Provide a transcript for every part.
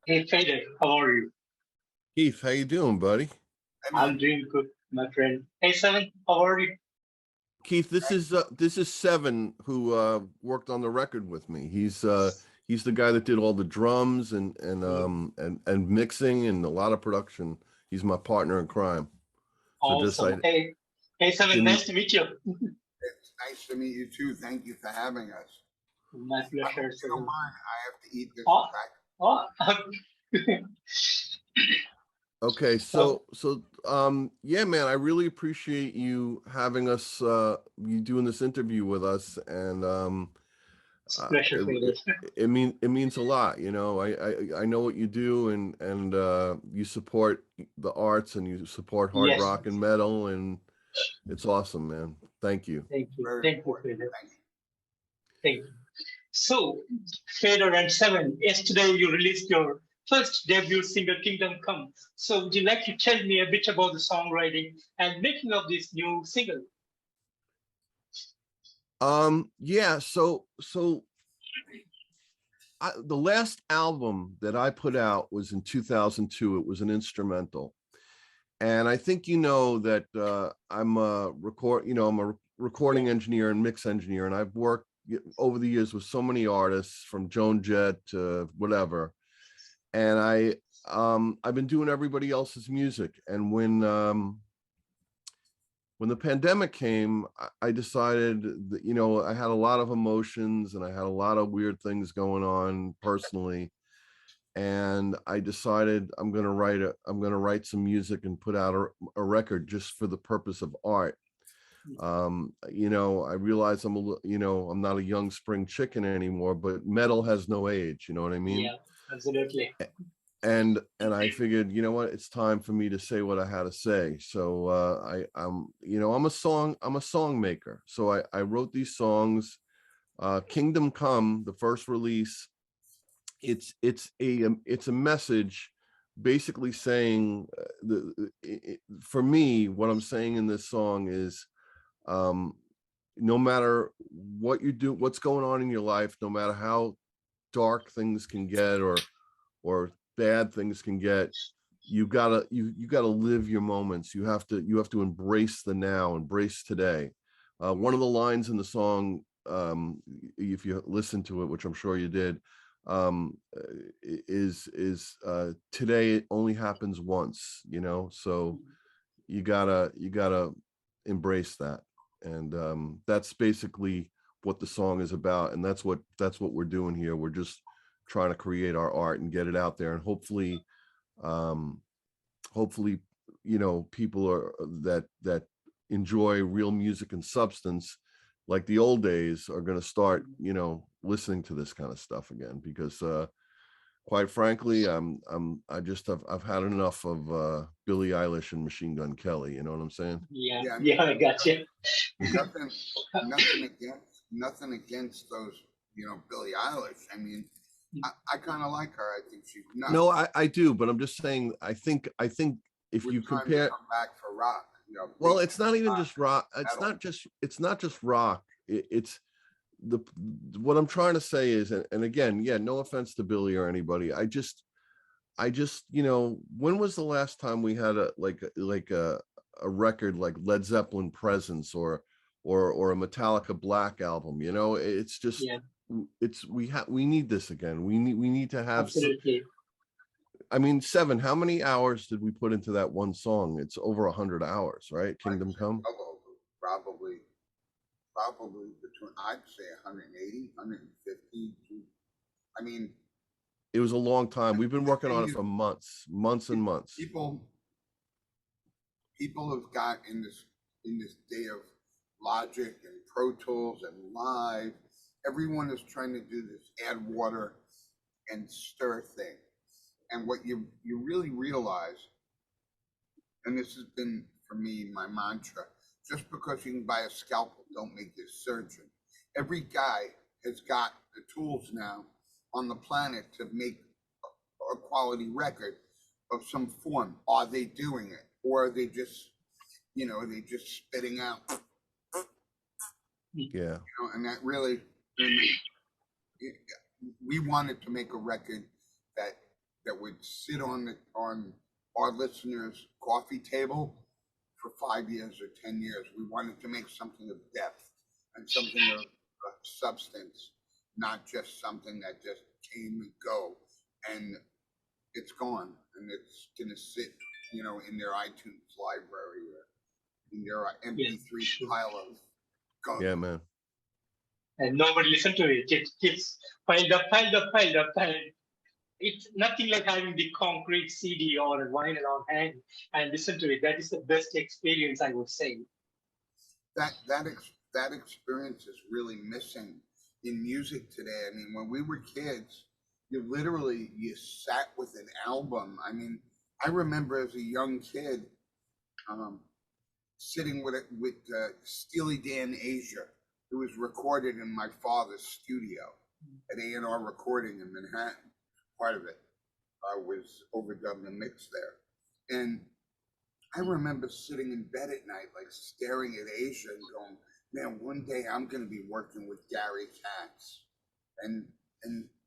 Hey, Fader, how are you? Keith, how you doing, buddy? Hey I'm man, doing good, my friend. Hey, Seven, how are you? Keith, this is Seven who worked on the record with me. He's the guy that did all the drums and mixing and a lot of production. He's my partner in crime. So just Awesome. I Hey, Seven, didn't nice to meet you. it's nice to meet you too. Thank you for having us. My I hope pleasure, you don't Seven. mind. I have to eat this Oh, crack. oh, Okay, oh, yeah, man, I really appreciate you having us you doing this interview with us, and it's a pleasure, Fader. it means a lot, you know. I know what you do, and you support the arts and you support hard Yes, rock and metal, and it's awesome, man. Thank you. Very thank you, important. Fader. Thank you. Thank you. So, Fader and Seven, yesterday you released your first debut single, Kingdom Come. So, would you like to tell me a bit about the songwriting and making of this new single? Yeah, the last album that I put out was in 2002. It was an instrumental. And I think you know that I'm a recording engineer and mix engineer, and I've worked over the years with so many artists from Joan Jett to whatever. And I've been doing everybody else's music. And when the pandemic came, I decided that, you know, I had a lot of emotions and I had a lot of weird things going on personally. And I decided I'm going to write some music and put out a record just for the purpose of art. You know, I realize I'm not a young spring chicken anymore, but metal has no age, you know what I mean? Yeah, absolutely. And I figured, you know what, it's time for me to say what I had to say. So I'm a song maker. So I wrote these songs. Kingdom Come, the first release, it's a message basically saying for me, what I'm saying in this song is no matter what you do, what's going on in your life, no matter how dark things can get or bad things can get, you gotta live your moments. You have to embrace the now, embrace today. One of the lines in the song, if you listen to it, which I'm sure you did, is today it only happens once, you know. So you gotta embrace that. And that's basically what the song is about, and that's what we're doing here. We're just trying to create our art and get it out there, and um hopefully, you know, people that enjoy real music and substance like the old days are going to start, you know, listening to this kind of stuff again, because quite frankly, I've had enough of Billie Eilish and Machine Gun Kelly, you know what I'm saying? Yeah, Yeah, yeah, I got you. nothing, nothing against those. You know, Billie Eilish. I mean, I kind of like her. I think she's nuts. No, I do, but I'm just saying, I think if We're you trying to compare, come back for rock. You know, well, big it's not even just rock. metal. It's not just rock. It's the what I'm trying to say is, and again, yeah, no offense to Billy or anybody. I just, you know, when was the last time we had a record like Led Zeppelin Presence or a Metallica Black album? You know, it's just Yeah, we need this again. We need to have. absolutely. I mean, Seven, how many hours did we put into that one song? It's over 100 hours, right? Kingdom Come. Probably, probably between, I'd say 180, 150. I mean, It was a long time. We've been the working on thing it is, for months and months. people have got in this day of Logic and Pro Tools and Live. Everyone is trying to do this add water and stir thing. And what you really realize, and this has been for me my mantra, just because you can buy a scalpel don't make you a surgeon. Every guy has got the tools now on the planet to make a quality record of some form. Are they doing it, or are they just, you know, spitting out, Yeah. you know? And that really, we wanted to make a record that that would sit on our listeners' coffee table for 5 years or 10 years. We wanted to make something of depth and something of substance, not just something that just came and go. And it's gone, and it's gonna sit, you know, in their iTunes library or in their MP3 pile of gunk. Yeah, man. And nobody listened to it. It gets piled up, piled up, piled up, piled up. It's nothing like having the concrete CD or a vinyl on hand and listen to it. That is the best experience, I would say. That experience is really missing in music today. I mean, when we were kids, you sat with an album. I mean, I remember as a young kid sitting with Steely Dan Asia. It was recorded in my father's studio at A&R Recording in Manhattan. Part of it was overdubbed and mixed there. And I remember sitting in bed at night, like staring at Asia and going, man, one day I'm going to be working with Gary Katz. And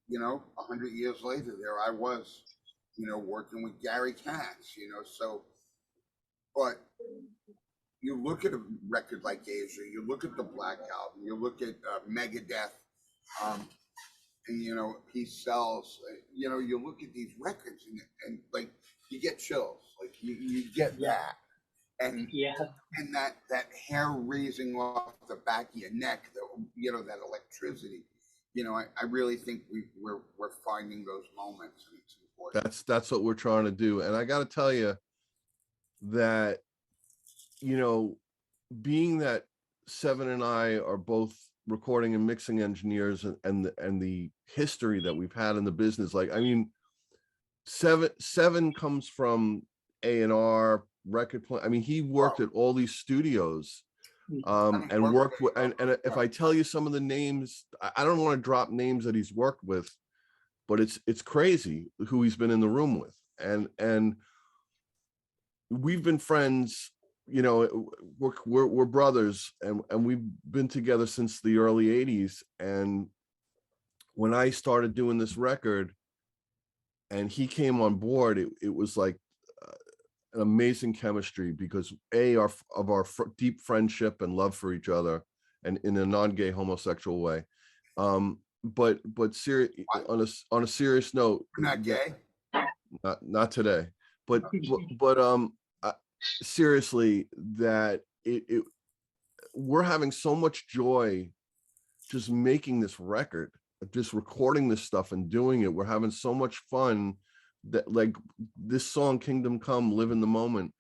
you know, 100 years later, there I was, you know, working with Gary Katz, you know. So, but you look at a record like Asia, you look at the Black Album, you look at Megadeth, and you know, Peace Sells, you know, you look at these records and like you get chills, like you get that, and and that hair raising off the back of your neck, you know, that electricity, you know, I really think we're finding those moments, and it's important. That's what we're trying to do, and I got to tell you that, you know, being that Seven and I are both recording and mixing engineers, and the history that we've had in the business, like, I mean, Seven comes from A&R record play. I mean, he worked at all these studios, and worked with, and if I tell you some of the names, I don't want to drop names that he's worked with, but it's crazy who he's been in the room with, and we've been friends. You know, we're brothers, and we've been together since the early 80s. And when I started doing this record and he came on board, it was like an amazing chemistry, because of our deep friendship and love for each other, and in a non-gay homosexual way. But on a serious note, You're not gay? Not today, but seriously, that we're having so much joy just making this record, just recording this stuff and doing it. We're having so much fun that, like, this song Kingdom Come, Live in the Moment,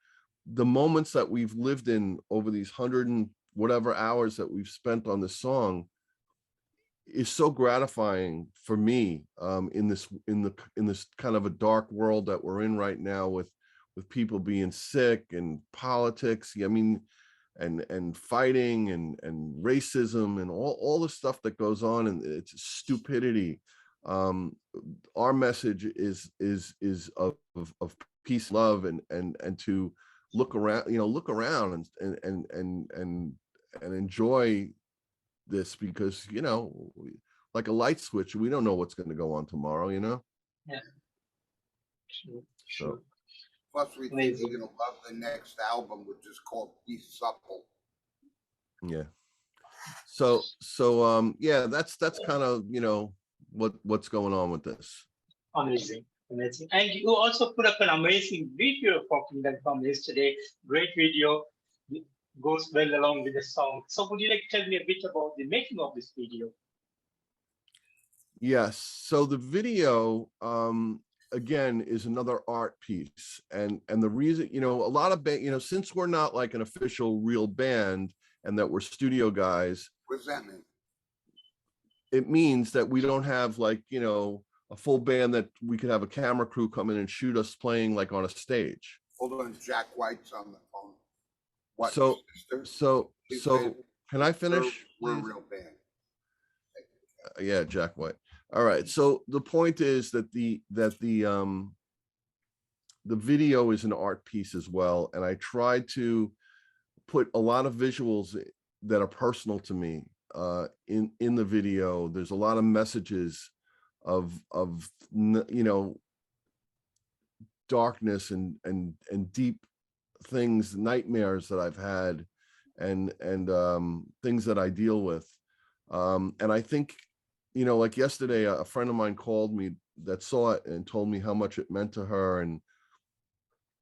the moments that we've lived in over these 100 and whatever hours that we've spent on this song is so gratifying for me, in this kind of a dark world that we're in right now, with people being sick and politics, I mean, and fighting and racism and all the stuff that goes on, and it's stupidity. Our message is of peace, love, and to look around, you know, look around and enjoy this, because, you know, like a light switch, we don't know what's going to go on tomorrow, you know. Yeah. Sure. So Plus, we think you're gonna love the next album, which is called Be Supple. yeah. So yeah, that's kind of, you know, what's going on with this. Amazing. And you also put up an amazing video for Kingdom Come yesterday. Great video. Goes well along with the song. So would you like to tell me a bit about the making of this video? Yes. So the video, again, is another art piece, and the reason, you know, a lot of you know, since we're not like an official real band and that we're studio guys. What does that mean? It means that we don't have, like, you know, a full band that we could have a camera crew come in and shoot us playing like on a stage. Hold on, Jack White's on the phone. What? So can I finish? We're a real band. Yeah, Jack White. All right. So the point is that the video is an art piece as well, and I tried to put a lot of visuals that are personal to me in the video. There's a lot of messages of you know, darkness and deep things, nightmares that I've had, and things that I deal with. And I think, you know, like yesterday, a friend of mine called me that saw it and told me how much it meant to her and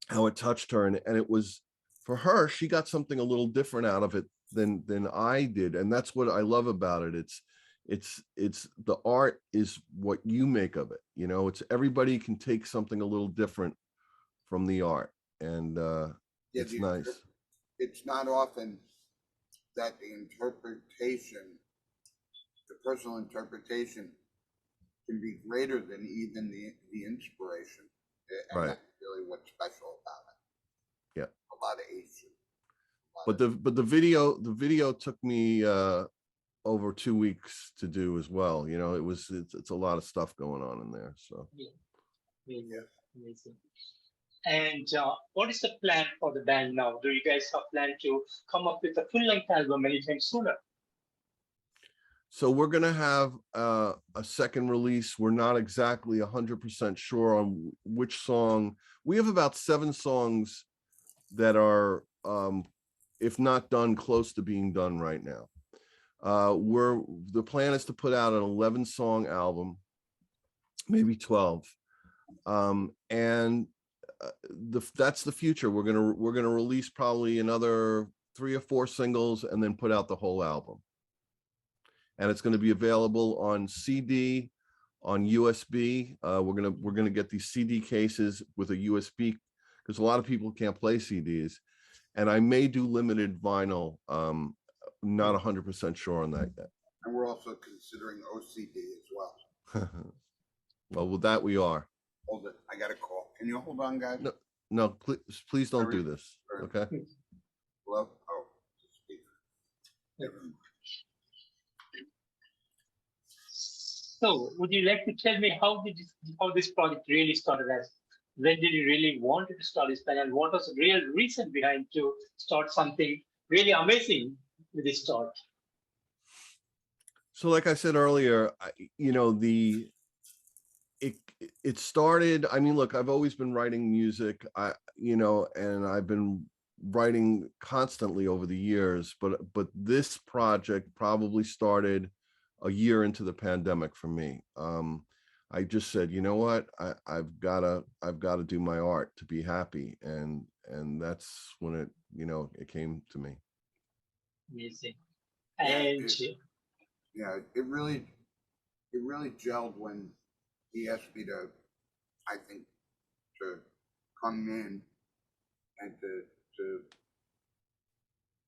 how it touched her. And it was, for her, she got something a little different out of it than I did. And that's what I love about it. It's the art is what you make of it. You know, it's everybody can take something a little different from the art. And it's nice. It's not often that the interpretation, the personal interpretation, can be greater than even the inspiration. And Right. that's really what's special about it. Yeah. A lot of Asian. But the video took me over 2 weeks to do as well. You know, it's a lot of stuff going on in there. So Yeah. Amazing. And what is the plan for the band now? Do you guys have plan to come up with a full-length album anytime sooner? So we're going to have a second release. We're not exactly 100% sure on which song. We have about 7 songs that are, if not done, close to being done right now. The plan is to put out an 11-song album, maybe 12. And that's the future. We're gonna release probably another 3 or 4 singles and then put out the whole album. And it's going to be available on CD, on USB. We're gonna get these CD cases with a USB, because a lot of people can't play CDs. And I may do limited vinyl. Not 100% sure on that yet. And we're also considering OCD as well. Well, with that we are. Hold it, I got a call. Can you hold on, guys? No, please don't do this. Okay. Hello? Oh, speaker. So, would you like to tell me how this project really started? As when did you really want to start this band, and what was the real reason behind to start something really amazing with this start? So, like I said earlier, you know, it started. I mean, look, I've always been writing music. You know, and I've been writing constantly over the years. But this project probably started a year into the pandemic for me. I just said, you know what, I've got to do my art to be happy, and that's when it came to me. Amazing. And it really gelled when he asked me to, I think, to come in and to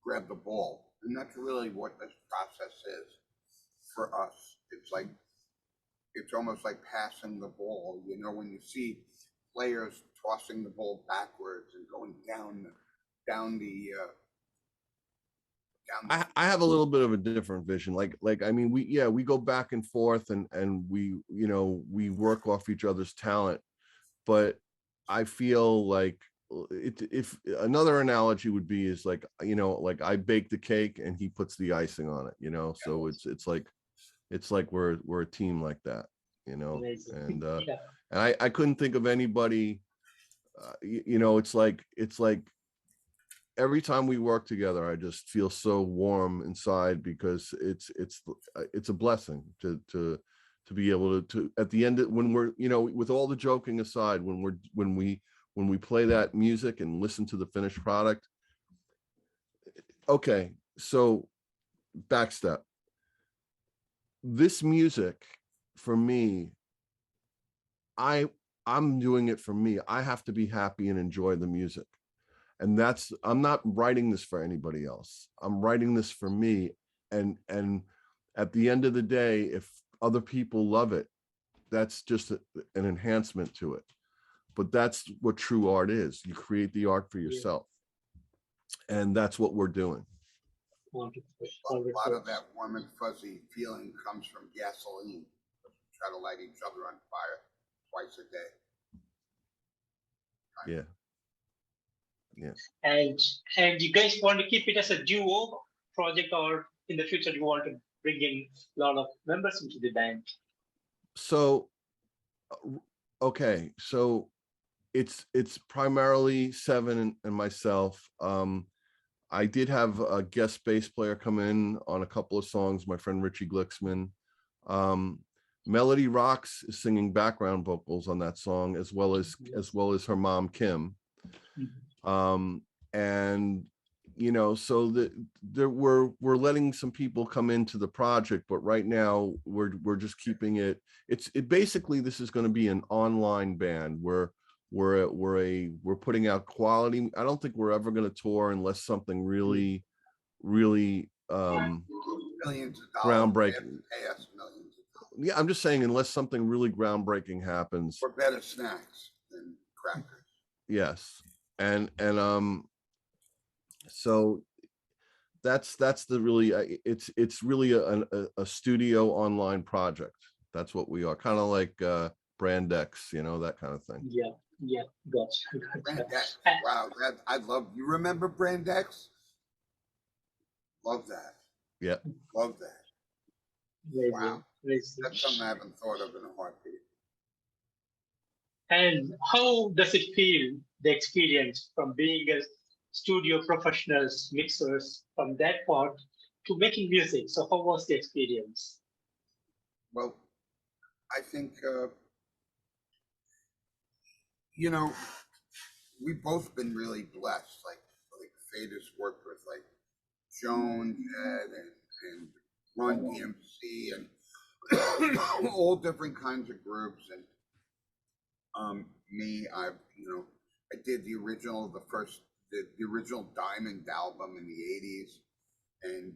grab the ball, and that's really what this process is for us. It's almost like passing the ball. You know, when you see players tossing the ball backwards and going down the I have a little bit of a different vision. Like I mean, we go back and forth, and we work off each other's talent. But I feel like if another analogy would be is like, like I bake the cake and he puts the icing on it. So it's like we're a team like that. amazing. And Yeah. and I couldn't think of anybody. It's like every time we work together, I just feel so warm inside, because it's a blessing to be able to at the end, when we're, with all the joking aside, when we play that music and listen to the finished product. Okay, so backstep. This music, for me, I'm doing it for me. I have to be happy and enjoy the music. And I'm not writing this for anybody else. I'm writing this for me. And at the end of the day, if other people love it, that's just an enhancement to it. But that's what true art is. You create the art for yourself. And that's what we're doing. A lot of that warm and fuzzy feeling comes from gasoline. We try to light each other on fire twice a day. Yeah. Yeah. And you guys want to keep it as a duo project, or in the future you want to bring in a lot of members into the band? So, okay. So it's primarily Seven and myself. I did have a guest bass player come in on a couple of songs, my friend Richie Glicksman. Melody Rocks is singing background vocals on that song, as well as her mom Kim. And you know, so we're letting some people come into the project, but right now we're just keeping it. Basically this is going to be an online band. We're putting out quality. I don't think we're ever going to tour unless something really millions of dollars, groundbreaking. Yeah, I'm just saying, unless something really groundbreaking happens. For better snacks than crackers. Yes, and so that's the really it's really a studio online project. That's what we are, kind of like Brand X, you know, that kind of thing. Yeah, gotcha. Brand X. Wow, that I love. You remember Brand X? Love that. Yeah, love that. Wow, that's something I haven't thought of in a heartbeat. And how does it feel, the experience from being a studio professionals, mixers, from that part to making music? So how was the experience? Well, I think, you know, we've both been really blessed. Like Fader's worked with like Joan Jett and Run DMC and all different kinds of groups. And me, I did the original Diamond album in the 80s, and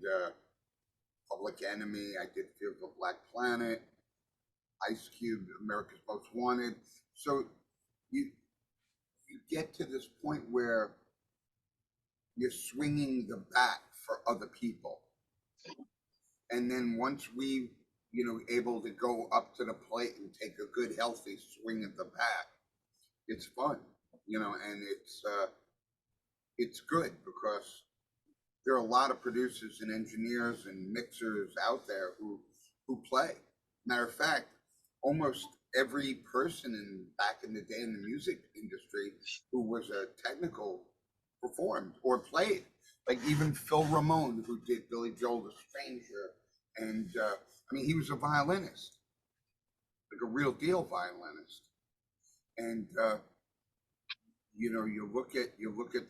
Public Enemy, I did Fear of the Black Planet, Ice Cube, America's Most Wanted. So you get to this point where you're swinging the bat for other people. And then once we, able to go up to the plate and take a good, healthy swing at the bat, it's fun, and it's good because there are a lot of producers and engineers and mixers out there who play. Matter of fact, almost every person back in the day in the music industry who was a technical performed or played. Like even Phil Ramone, who did Billy Joel the Stranger, and he was a violinist, like a real deal violinist. And you look at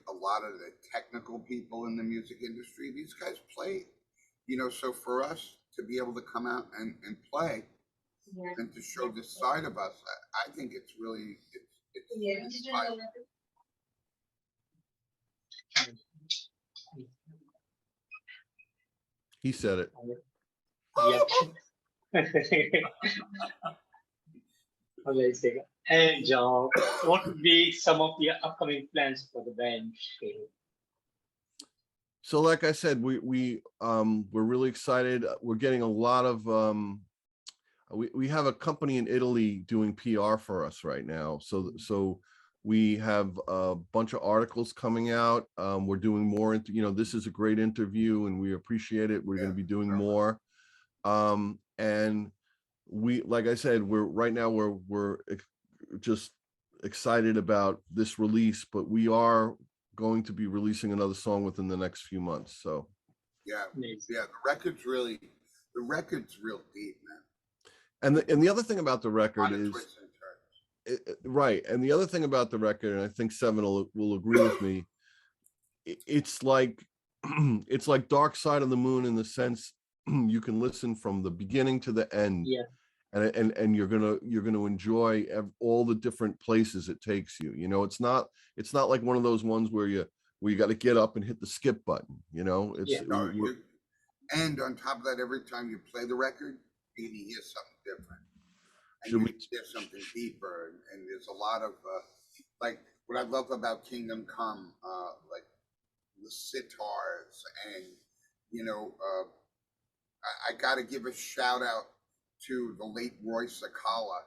a lot of the technical people in the music industry. These guys played, so for us to be able to come out and play and to show this side of us, I think it's really it's inspiring. He said it. Yeah. Amazing. And what would be some of the upcoming plans for the band? So like I said, we're really excited. We're getting a lot of we have a company in Italy doing PR for us right now. So we have a bunch of articles coming out. We're doing more, this is a great interview and we appreciate it. We're going to be doing more. And we, like I said, we're just excited about this release, but we are going to be releasing another song within the next few months. So yeah, the record's real deep, man. And the other thing about the record is right. And the other thing about the record, and I think Seven will agree with me, it's like Dark Side of the Moon in the sense you can listen from the beginning to the end. Yeah. And you're gonna enjoy all the different places it takes you. It's not like one of those ones where you got to get up and hit the skip button. And on top of that, every time you play the record, you hear something different, and you hear something deeper. And there's a lot of like what I love about Kingdom Come, like the sitars, and I got to give a shout out to the late Roy Sakala.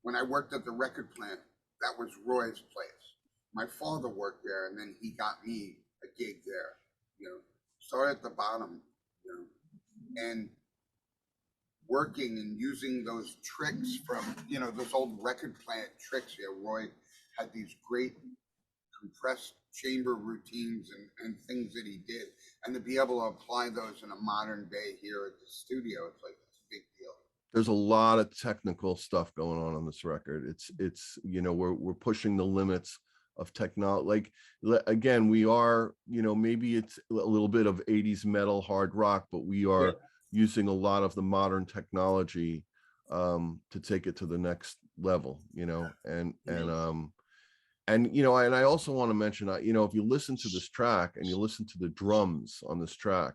When I worked at the record plant, that was Roy's place. My father worked there, and then he got me a gig there. Started at the bottom, and working and using those tricks from, you know, those old record plant tricks. Yeah, Roy had these great compressed chamber routines and things that he did, and to be able to apply those in a modern day here at the studio, it's like, it's a big deal. There's a lot of technical stuff going on this record. It's you know, we're pushing the limits of technology. Like, again, we are, you know, maybe it's a little bit of 80s metal hard rock, but we are using a lot of the modern technology to take it to the next level, you know. And you know, and I also want to mention, you know, if you listen to this track and you listen to the drums on this track,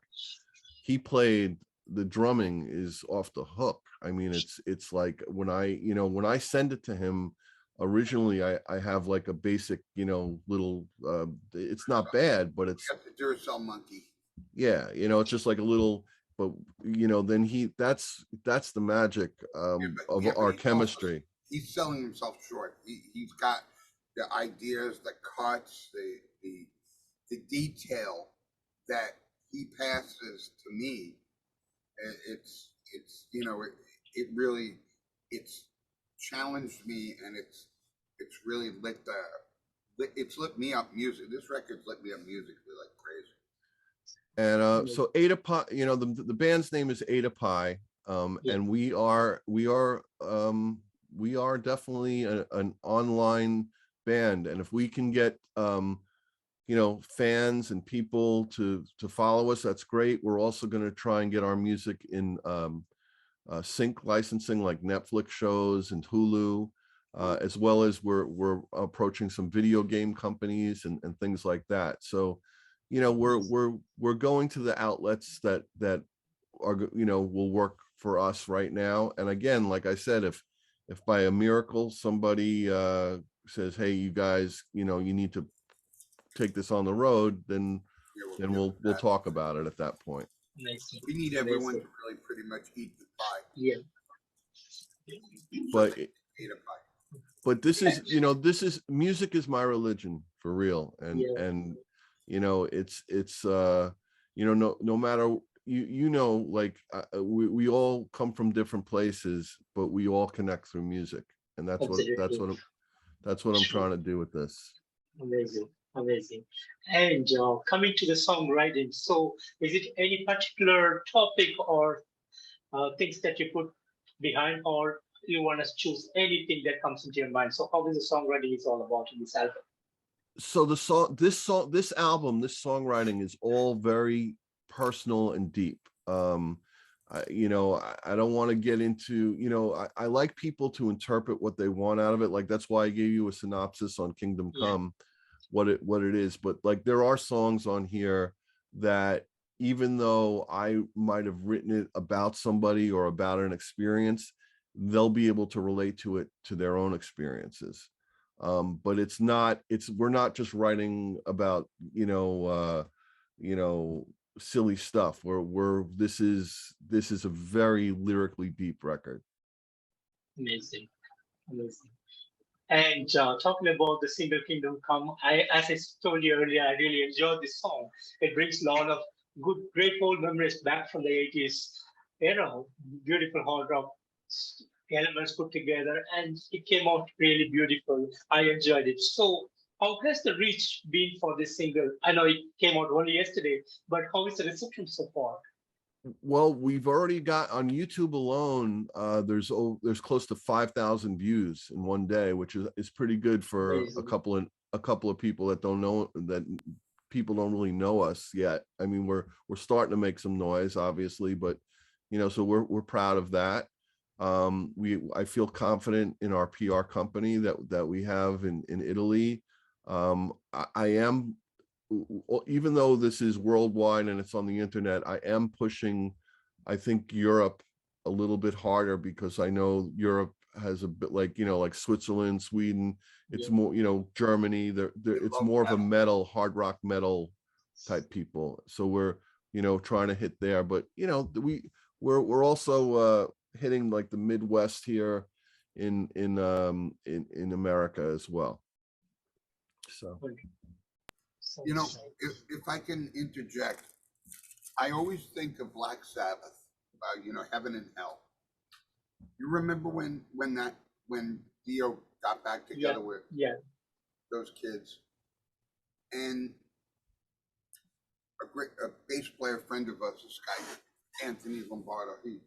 he played, the drumming is off the hook. I mean, it's like when I send it to him, originally I have like a basic, you know, little it's not bad, but it's the Duracell monkey. Yeah, you know, it's just like a little, but you know, then that's the magic of our chemistry. He's selling himself short. He's got the ideas, the cuts, the detail that he passes to me. It's you know, it really, it's challenged me, and it's really it's lit me up music. This record's lit me up musically like crazy. And so Ada Pi, you know, the band's name is Ada Pi, and we are definitely an online band, and if we can get you know, fans and people to follow us, that's great. We're also going to try and get our music in sync licensing, like Netflix shows and Hulu, as well as we're approaching some video game companies and things like that. So, you know, we're going to the outlets that are, you know, will work for us right now. And again, like I said, if by a miracle somebody says, hey, you guys, you know, you need to take this on the road, then we'll talk about it at that point. We need everyone to really pretty much eat the pie. Yeah. But this is, you know, music is my religion for real. And you know, it's you know, no matter, you know, like we all come from different places, but we all connect through music, and that's what I'm trying to do with this. Amazing. And coming to the songwriting, so is it any particular topic or things that you put behind, or you want to choose anything that comes into your mind? So how is the songwriting is all about in this album? So this songwriting is all very personal and deep. You know, I don't want to get into, you know, I like people to interpret what they want out of it. Like, that's why I gave you a synopsis on Kingdom Come, what it is. But like, there are songs on here that, even though I might have written it about somebody or about an experience, they'll be able to relate to it, to their own experiences. But we're not just writing about, you know, silly stuff. This is a very lyrically deep record. Amazing. And talking about the single Kingdom Come, as I told you earlier, I really enjoyed this song. It brings a lot of great old memories back from the 80s era. Beautiful hard rock elements put together, and it came out really beautiful. I enjoyed it. So how has the reach been for this single? I know it came out only yesterday, but how is the reception so far? Well, we've already got on YouTube alone, there's close to 5,000 views in one day, which is pretty good for a couple of people that don't know, that people don't really know us yet. I mean, we're starting to make some noise, obviously, but you know, so we're proud of that. I feel confident in our PR company that we have in Italy. I am, even though this is worldwide and it's on the internet, I am pushing, I think, Europe a little bit harder, because I know Europe has a bit, like, you know, like Switzerland, Sweden, it's more, you know, Germany, it's more of a hard rock metal type people. So we're, you know, trying to hit there, but you know, we're also hitting like the Midwest here in America as well. So, you know, if I can interject, I always think of Black Sabbath, you know, heaven and hell. You remember when Dio got back together with those kids, and a bass player friend of us, this guy Anthony Lombardo, he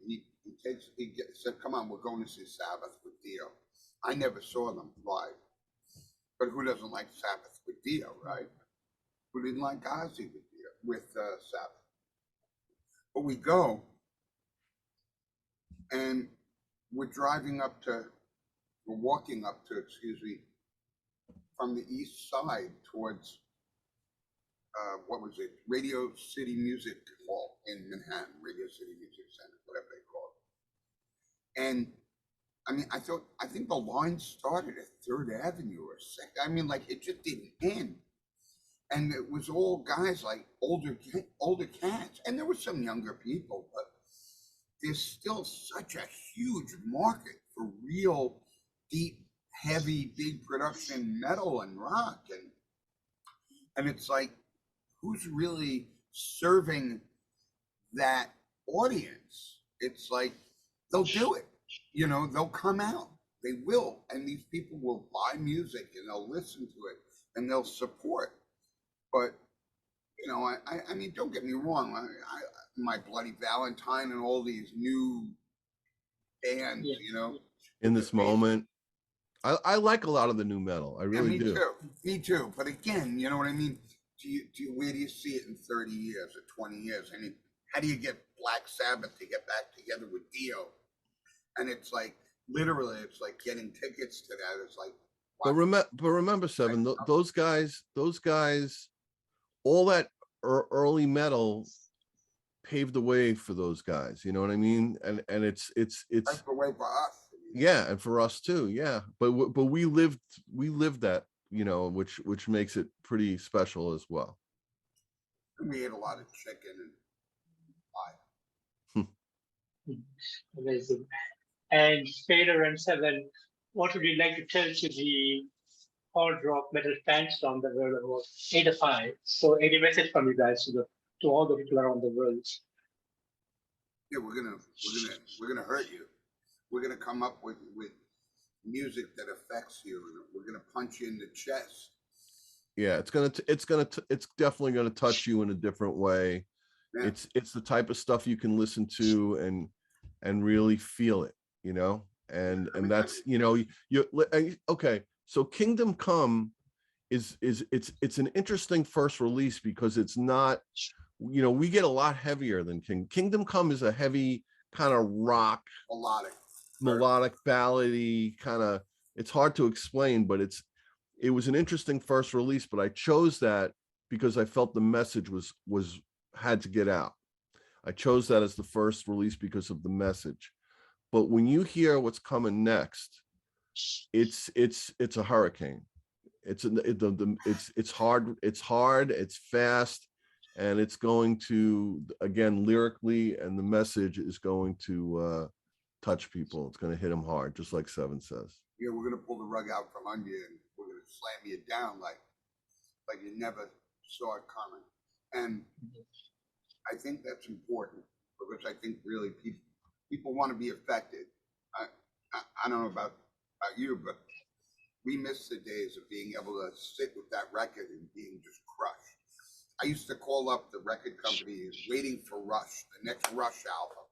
said, "Come on, we're going to see Sabbath with Dio." I never saw them live, but who doesn't like Sabbath with Dio, right? Who didn't like Ozzy with Sabbath? But we go, and we're walking up to, from the east side towards, what was it? Radio City Music Hall in Manhattan, Radio City Music Center, whatever they call it. And I mean, I think the line started at 3rd Avenue or 2nd. I mean, like, it just didn't end. And it was all guys, like older cats. And there were some younger people, but there's still such a huge market for real deep, heavy, big production metal and rock. And it's like, who's really serving that audience? It's like, they'll do it. You know, they'll come out. They will. And these people will buy music and they'll listen to it and they'll support. But, you know, I mean, don't get me wrong. My Bloody Valentine and all these new bands, you know. In this moment, I like a lot of the new metal. I really do. Me too. But again, you know what I mean? Where do you see it in 30 years or 20 years? I mean, how do you get Black Sabbath to get back together with Dio? And it's like, literally, it's like getting tickets to that. It's like, but remember, Seven, those guys, all that early metal paved the way for those guys. You know what I mean? And it's the way for us. Yeah, and for us too. Yeah, but we lived that, you know, which makes it pretty special as well. We ate a lot of chicken and pie. Amazing. And Fader and Seven, what would you like to tell to the hard rock metal fans around the world about 85? So any message from you guys to all the people around the world? Yeah, we're gonna hurt you. We're gonna come up with music that affects you, and we're gonna punch you in the chest. Yeah, it's definitely gonna touch you in a different way. Yeah. It's the type of stuff you can listen to and really feel it, you know. And that's, you know, okay. So Kingdom Come it's an interesting first release because it's not, you know, we get a lot heavier than Kingdom Come is a heavy kind of rock, melodic ballady kind of. It's hard to explain, but it was an interesting first release. But I chose that because I felt the message had to get out. I chose that as the first release because of the message. But when you hear what's coming next, it's a hurricane. It's hard, it's fast, and it's going to, again, lyrically, and the message is going to touch people. It's going to hit them hard, just like Seven says. Yeah, we're going to pull the rug out from under you, and we're going to slam you down like you never saw it coming. And I think that's important, because I think really people want to be affected. I don't know about you, but we miss the days of being able to sit with that record and being just crushed. I used to call up the record company waiting for Rush, the next Rush album.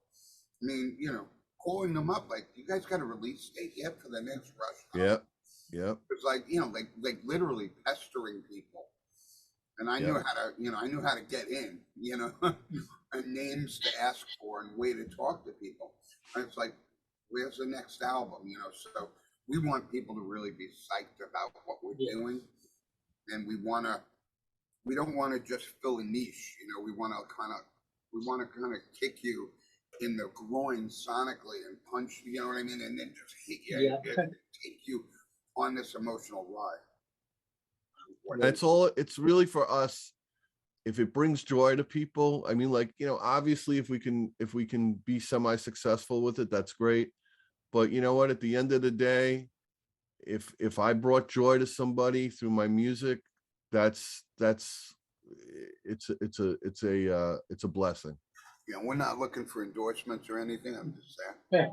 I mean, you know, calling them up like, you guys got a release date yet for the next Rush album? Yep. It's like, you know, like literally pestering people. And I knew how to get in, you know, and names to ask for and way to talk to people. And it's like, where's the next album? You know, so we want people to really be psyched about what we're doing. And we don't want to just fill a niche, you know, we want to kind of kick you in the groin sonically and punch, you know what I mean? And then just hit you and take you on this emotional ride. It's really for us, if it brings joy to people. I mean, like, you know, obviously if we can be semi-successful with it, that's great. But you know what, at the end of the day, if I brought joy to somebody through my music, it's a blessing. Yeah, we're not looking for endorsements or anything. I'm just saying.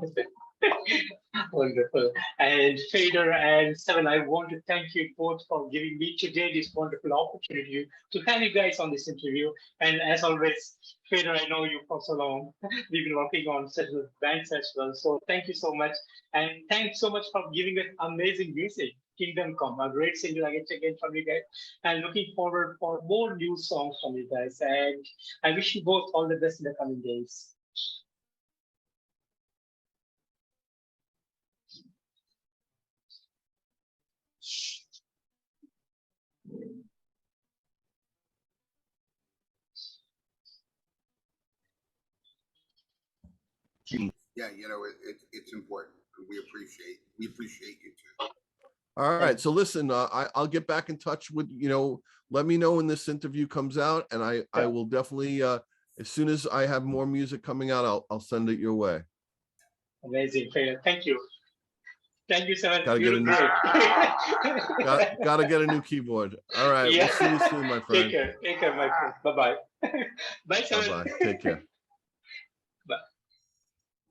Wonderful. And Fader and Seven, I want to thank you both for giving me today this wonderful opportunity to have you guys on this interview. And as always, Fader, I know you for so long. We've been working on several bands as well. So thank you so much. And thanks so much for giving us amazing music. Kingdom Come, a great single again from you guys. And looking forward for more new songs from you guys. And I wish you both all the best in the coming days. Yeah, you know, it's important. We appreciate you too. All right. So listen, I'll get back in touch with, let me know when this interview comes out, and I will definitely, as soon as I have more music coming out, I'll send it your way. Amazing, Fader. Thank you. Thank you, Seven. Gotta get a new, gotta get a new keyboard. All right. Yeah. We'll see you soon, my friend. Take care, my friend. Bye-bye. Bye, Seven. Bye-bye. Take care. Bye.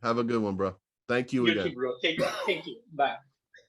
Have a good one, bro. Thank you You again. too, bro. Take care. Thank you. Bye.